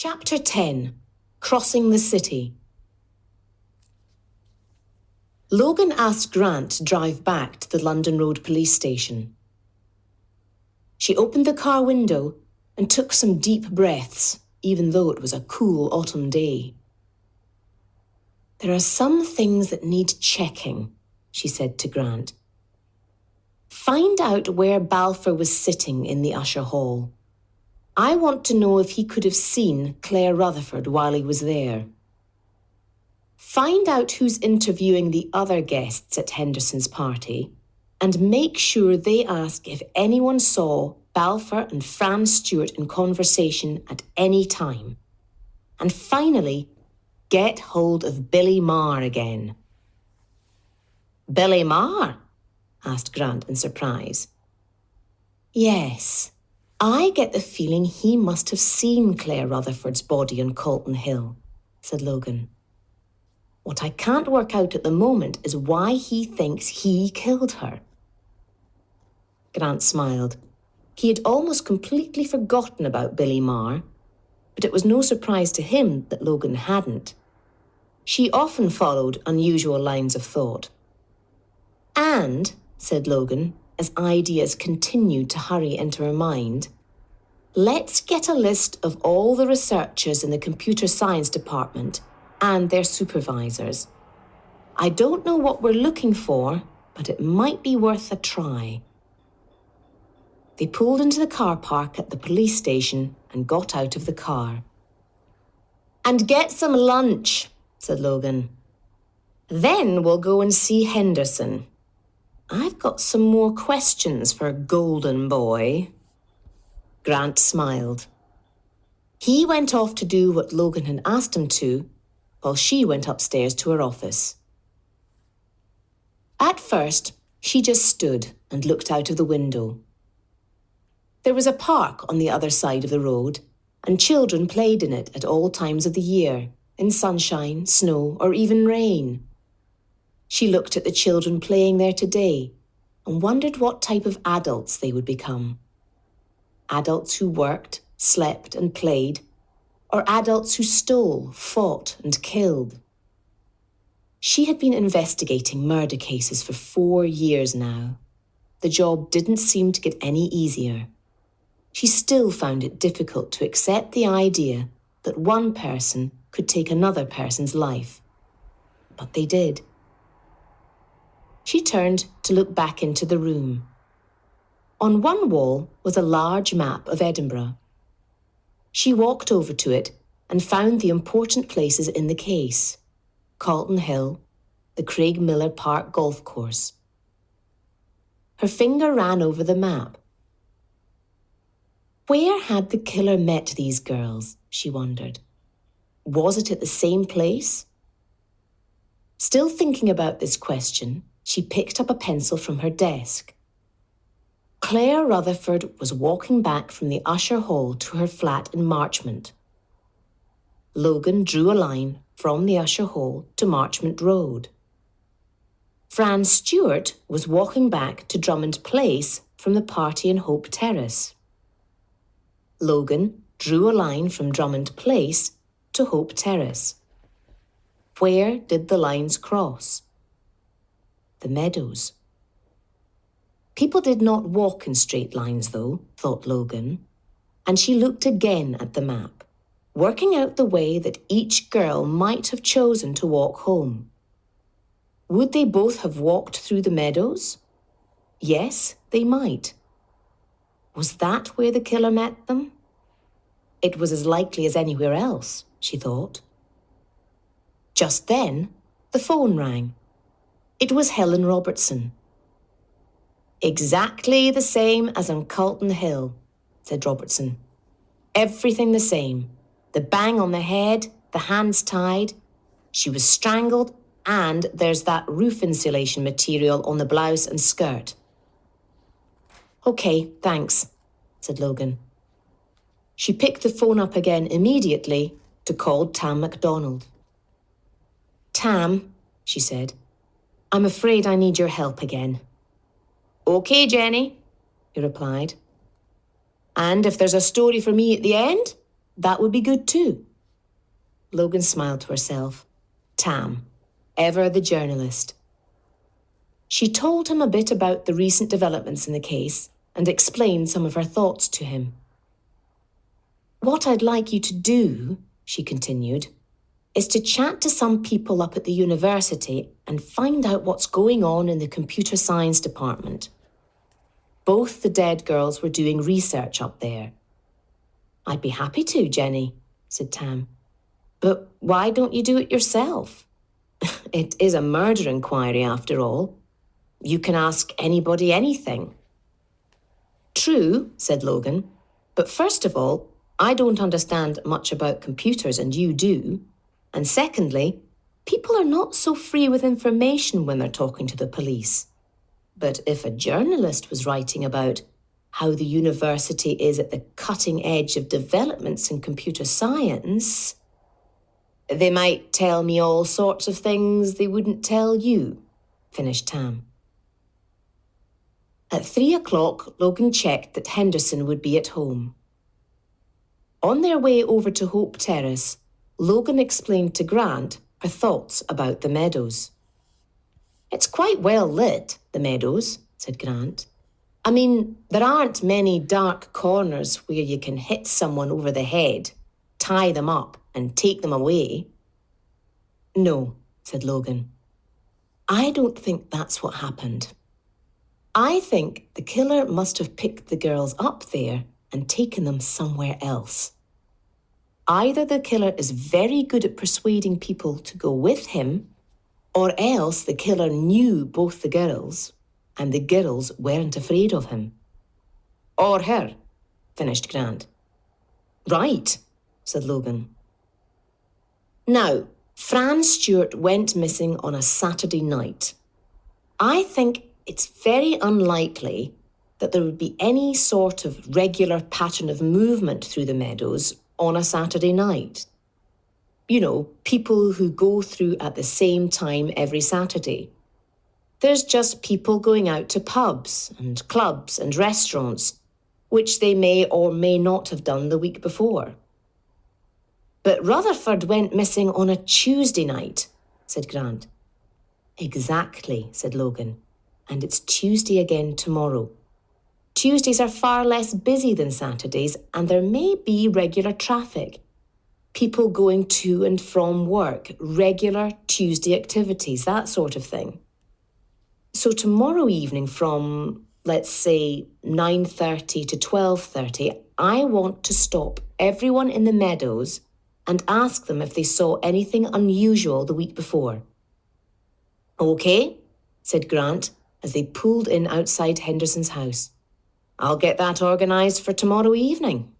Chapter 10. Crossing the City. Logan asked Grant to drive back to the London Road police station. She opened the car window and took some deep breaths, even though it was a cool autumn day. "There are some things that need checking," she said to Grant. "Find out where Balfour was sitting in the usher hall. I want to know if he could have seen Claire Rutherford while he was there. Find out who's interviewing the other guests at Henderson's party, and make sure they ask if anyone saw Balfour and Fran Stewart in conversation at any time. And finally, get hold of Billy Marr again." "Billy Marr?" asked Grant in surprise. "Yes. I get the feeling he must have seen Claire Rutherford's body on Calton Hill," said Logan. "What I can't work out at the moment is why he thinks he killed her." Grant smiled. He had almost completely forgotten about Billy Marr, but it was no surprise to him that Logan hadn't. She often followed unusual lines of thought. "And," said Logan, as ideas continued to hurry into her mind, "let's get a list of all the researchers in the computer science department and their supervisors. I don't know what we're looking for, but it might be worth a try." They pulled into the car park at the police station and got out of the car. "And get some lunch," said Logan. "Then we'll go and see Henderson. I've got some more questions for Golden Boy." Grant smiled. He went off to do what Logan had asked him to, while she went upstairs to her office. At first, she just stood and looked out of the window. There was a park on the other side of the road, and children played in it at all times of the year, in sunshine, snow, or even rain. She looked at the children playing there today and wondered what type of adults they would become. Adults who worked, slept, and played, or adults who stole, fought, and killed. She had been investigating murder cases for 4 years now. The job didn't seem to get any easier. She still found it difficult to accept the idea that one person could take another person's life. But they did. She turned to look back into the room. On one wall was a large map of Edinburgh. She walked over to it and found the important places in the case: Calton Hill, the Craig Miller Park golf course. Her finger ran over the map. Where had the killer met these girls, she wondered. Was it at the same place? Still thinking about this question, she picked up a pencil from her desk. Claire Rutherford was walking back from the usher hall to her flat in Marchmont. Logan drew a line from the usher hall to Marchmont Road. Fran Stewart was walking back to Drummond Place from the party in Hope Terrace. Logan drew a line from Drummond Place to Hope Terrace. Where did the lines cross? The meadows. People did not walk in straight lines, though, thought Logan, and she looked again at the map, working out the way that each girl might have chosen to walk home. Would they both have walked through the meadows? Yes, they might. Was that where the killer met them? It was as likely as anywhere else, she thought. Just then, the phone rang. It was Helen Robertson. "Exactly the same as on Calton Hill," said Robertson. "Everything the same. The bang on the head, the hands tied. She was strangled, and there's that roof insulation material on the blouse and skirt." "Okay, thanks," said Logan. She picked the phone up again immediately to call Tam MacDonald. "Tam," she said, "I'm afraid I need your help again." "Okay, Jenny," he replied. "And if there's a story for me at the end?" that would be good too. Logan smiled to herself. Tam, ever the journalist. She told him a bit about the recent developments in the case and explained some of her thoughts to him. What I'd like you to do, she continued, is to chat to some people up at the university and find out what's going on in the computer science department. Both the dead girls were doing research up there. I'd be happy to, Jenny, said Tam. But why don't you do it yourself? It is a murder inquiry, after all. You can ask anybody anything. True, said Logan. But first of all, I don't understand much about computers and you do. And secondly, people are not so free with information when they're talking to the police. But if a journalist was writing about how the university is at the cutting edge of developments in computer science, they might tell me all sorts of things they wouldn't tell you, finished Tam. At 3 o'clock, Logan checked that Henderson would be at home. On their way over to Hope Terrace, Logan explained to Grant her thoughts about the meadows. It's quite well lit, the meadows, said Grant. I mean, there aren't many dark corners where you can hit someone over the head, tie them up, and take them away. No, said Logan. I don't think that's what happened. I think the killer must have picked the girls up there and taken them somewhere else. Either the killer is very good at persuading people to go with him, or else the killer knew both the girls, and the girls weren't afraid of him. Or her, finished Grant. Right, said Logan. Now, Fran Stewart went missing on a Saturday night. I think it's very unlikely that there would be any sort of regular pattern of movement through the meadows on a Saturday night. You know, people who go through at the same time every Saturday. There's just people going out to pubs and clubs and restaurants, which they may or may not have done the week before. But Rutherford went missing on a Tuesday night, said Grant. Exactly, said Logan. And it's Tuesday again tomorrow. Tuesdays are far less busy than Saturdays, and there may be regular traffic. People going to and from work, regular Tuesday activities, that sort of thing. So tomorrow evening from, let's say, 9:30 to 12:30, I want to stop everyone in the meadows and ask them if they saw anything unusual the week before. OK, said Grant as they pulled in outside Henderson's house. I'll get that organised for tomorrow evening.